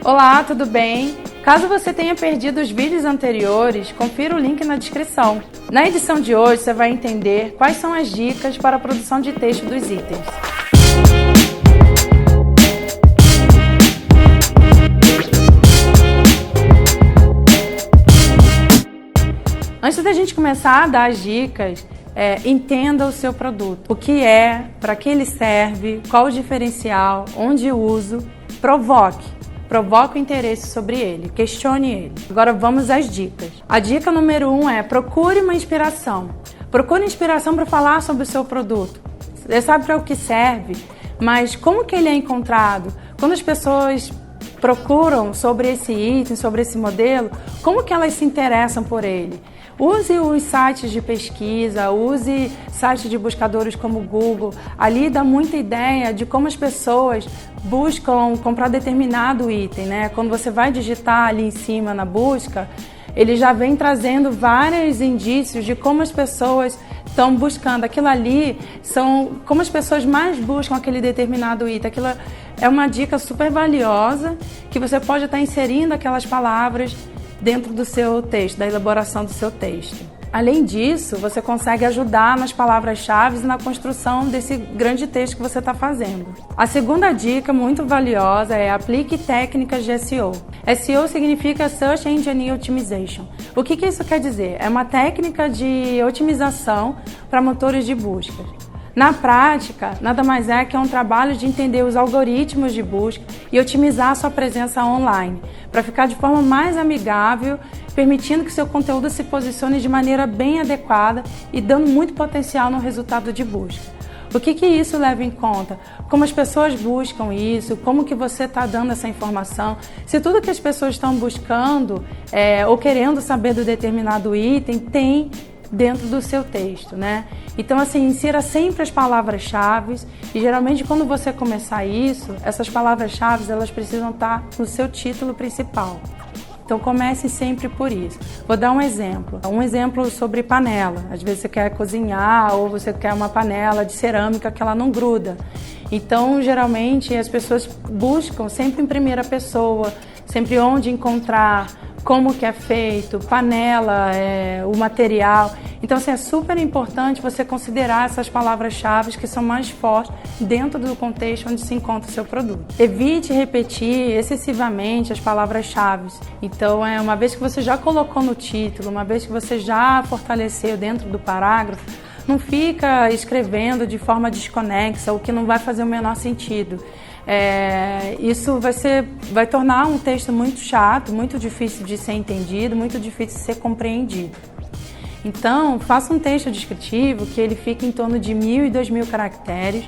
Olá, tudo bem? Caso você tenha perdido os vídeos anteriores, confira o link na descrição. Na edição de hoje você vai entender quais são as dicas para a produção de texto dos itens. Antes da gente começar a dar as dicas, entenda o seu produto. O que é, para que ele serve, qual o diferencial, onde uso, provoque o interesse sobre ele, questione ele. Agora vamos às dicas. A dica número 1 é: procure uma inspiração. Procure inspiração para falar sobre o seu produto. Você sabe para o que serve, mas como que ele é encontrado? Quando as pessoas procuram sobre esse item, sobre esse modelo, como que elas se interessam por ele? Use os sites de pesquisa, use sites de buscadores como o Google. Ali dá muita ideia de como as pessoas buscam comprar determinado item, né? Quando você vai digitar ali em cima na busca, ele já vem trazendo vários indícios de como as pessoas estão buscando. Aquilo ali são como as pessoas mais buscam aquele determinado item. Aquilo é uma dica super valiosa que você pode estar inserindo aquelas palavras dentro do seu texto, da elaboração do seu texto. Além disso, você consegue ajudar nas palavras-chave e na construção desse grande texto que você está fazendo. A segunda dica muito valiosa é: aplique técnicas de SEO. SEO significa Search Engine Optimization. O que isso quer dizer? É uma técnica de otimização para motores de busca. Na prática, nada mais é que um trabalho de entender os algoritmos de busca e otimizar a sua presença online, para ficar de forma mais amigável, permitindo que seu conteúdo se posicione de maneira bem adequada e dando muito potencial no resultado de busca. O que isso leva em conta? Como as pessoas buscam isso, como que você está dando essa informação, se tudo que as pessoas estão buscando ou querendo saber do determinado item tem dentro do seu texto, né? Então, assim, insira sempre as palavras-chave e geralmente quando você começar isso, essas palavras-chave elas precisam estar no seu título principal. Então comece sempre por isso. Vou dar um exemplo sobre panela. Às vezes você quer cozinhar ou você quer uma panela de cerâmica que ela não gruda. Então, geralmente as pessoas buscam sempre em primeira pessoa, sempre onde encontrar, como que é feito, panela, o material. Então, assim, é super importante você considerar essas palavras-chave que são mais fortes dentro do contexto onde se encontra o seu produto. Evite repetir excessivamente as palavras-chave. Então, uma vez que você já colocou no título, uma vez que você já fortaleceu dentro do parágrafo, não fica escrevendo de forma desconexa, o que não vai fazer o menor sentido. Isso vai tornar um texto muito chato, muito difícil de ser entendido, muito difícil de ser compreendido. Então, faça um texto descritivo que ele fique em torno de 1.000 e 2.000 caracteres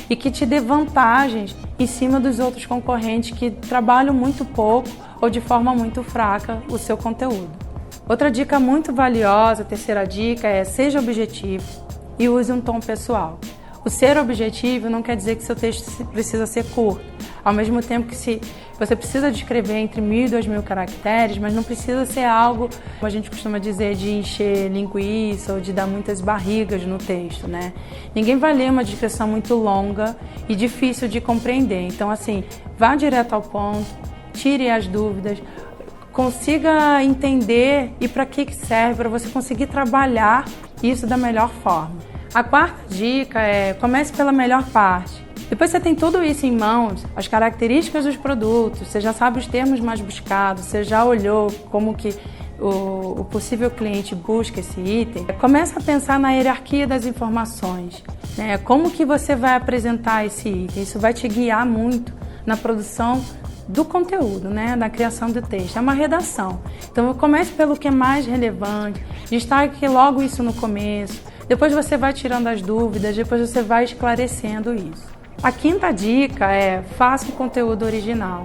e que te dê vantagens em cima dos outros concorrentes que trabalham muito pouco ou de forma muito fraca o seu conteúdo. Outra dica muito valiosa, a terceira dica, é: seja objetivo e use um tom pessoal. O ser objetivo não quer dizer que seu texto precisa ser curto. Ao mesmo tempo que você precisa descrever entre 1.000 e 2.000 caracteres, mas não precisa ser algo, como a gente costuma dizer, de encher linguiça ou de dar muitas barrigas no texto, né? Ninguém vai ler uma descrição muito longa e difícil de compreender. Então, assim, vá direto ao ponto, tire as dúvidas, consiga entender e para que serve, para você conseguir trabalhar isso da melhor forma. A quarta dica é: comece pela melhor parte. Depois você tem tudo isso em mãos, as características dos produtos, você já sabe os termos mais buscados, você já olhou como que o possível cliente busca esse item. Começa a pensar na hierarquia das informações, né? Como que você vai apresentar esse item? Isso vai te guiar muito na produção do conteúdo, né? Da criação do texto. É uma redação. Então comece pelo que é mais relevante, destaque logo isso no começo. Depois você vai tirando as dúvidas, depois você vai esclarecendo isso. A quinta dica é: faça um conteúdo original.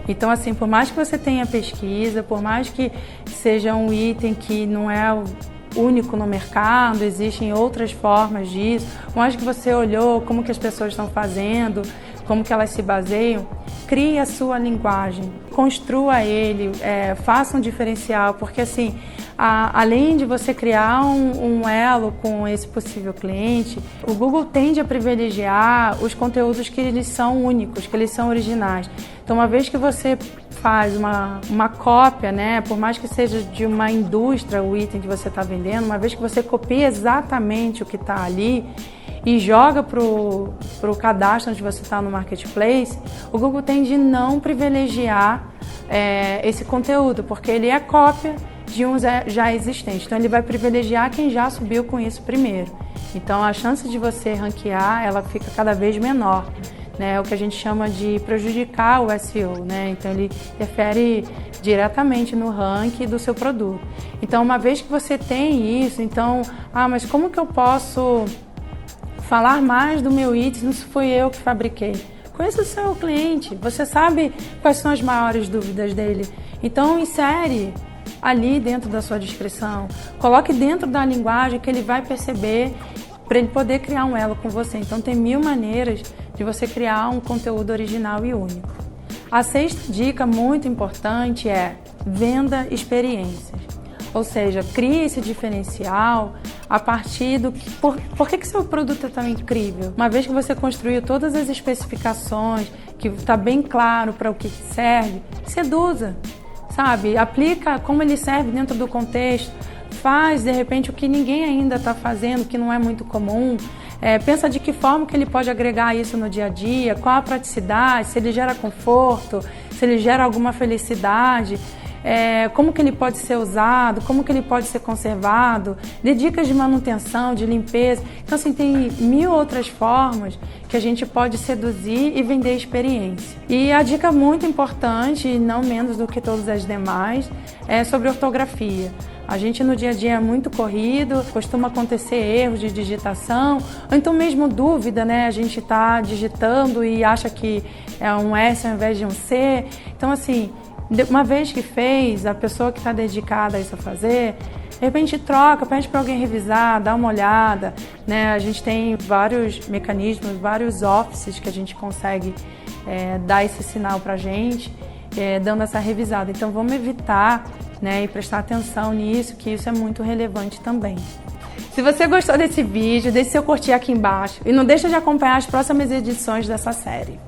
Então, assim, por mais que você tenha pesquisa, por mais que seja um item que não é o único no mercado, existem outras formas disso, por mais que você olhou como que as pessoas estão fazendo, como que elas se baseiam, crie a sua linguagem, construa ele, faça um diferencial, porque assim, além de você criar um elo com esse possível cliente, o Google tende a privilegiar os conteúdos que eles são únicos, que eles são originais. Então, uma vez que você faz uma cópia, né, por mais que seja de uma indústria o item que você está vendendo, uma vez que você copia exatamente o que está ali e joga para o cadastro onde você está no Marketplace, o Google tende a não privilegiar esse conteúdo, porque ele é cópia de um já existente. Então, ele vai privilegiar quem já subiu com isso primeiro. Então, a chance de você ranquear, ela fica cada vez menor. Né, o que a gente chama de prejudicar o SEO, né? Então ele interfere diretamente no ranking do seu produto. Então, uma vez que você tem isso, então, mas como que eu posso falar mais do meu item se foi eu que fabriquei? Conheça o seu cliente, você sabe quais são as maiores dúvidas dele. Então, insere ali dentro da sua descrição, coloque dentro da linguagem que ele vai perceber para ele poder criar um elo com você. Então, tem 1000 maneiras de você criar um conteúdo original e único. A sexta dica muito importante é venda experiências. Ou seja, crie esse diferencial a partir do... Por que seu produto é tão incrível? Uma vez que você construiu todas as especificações, que está bem claro para o que serve, seduza, sabe? Aplica como ele serve dentro do contexto. Faz, de repente, o que ninguém ainda está fazendo, que não é muito comum. Pensa de que forma que ele pode agregar isso no dia a dia, qual a praticidade, se ele gera conforto, se ele gera alguma felicidade, como que ele pode ser usado, como que ele pode ser conservado, dê dicas de manutenção, de limpeza. Então, assim, tem 1000 outras formas que a gente pode seduzir e vender experiência. E a dica muito importante, e não menos do que todas as demais, é sobre ortografia. A gente no dia a dia é muito corrido, costuma acontecer erros de digitação, ou então mesmo dúvida, né? A gente está digitando e acha que é um S ao invés de um C. Então, assim, uma vez que fez, a pessoa que está dedicada a isso a fazer, de repente troca, pede para alguém revisar, dá uma olhada, né? A gente tem vários mecanismos, vários offices que a gente consegue dar esse sinal para a gente, dando essa revisada. Então, vamos evitar, né, e prestar atenção nisso, que isso é muito relevante também. Se você gostou desse vídeo, deixe seu curtir aqui embaixo e não deixe de acompanhar as próximas edições dessa série.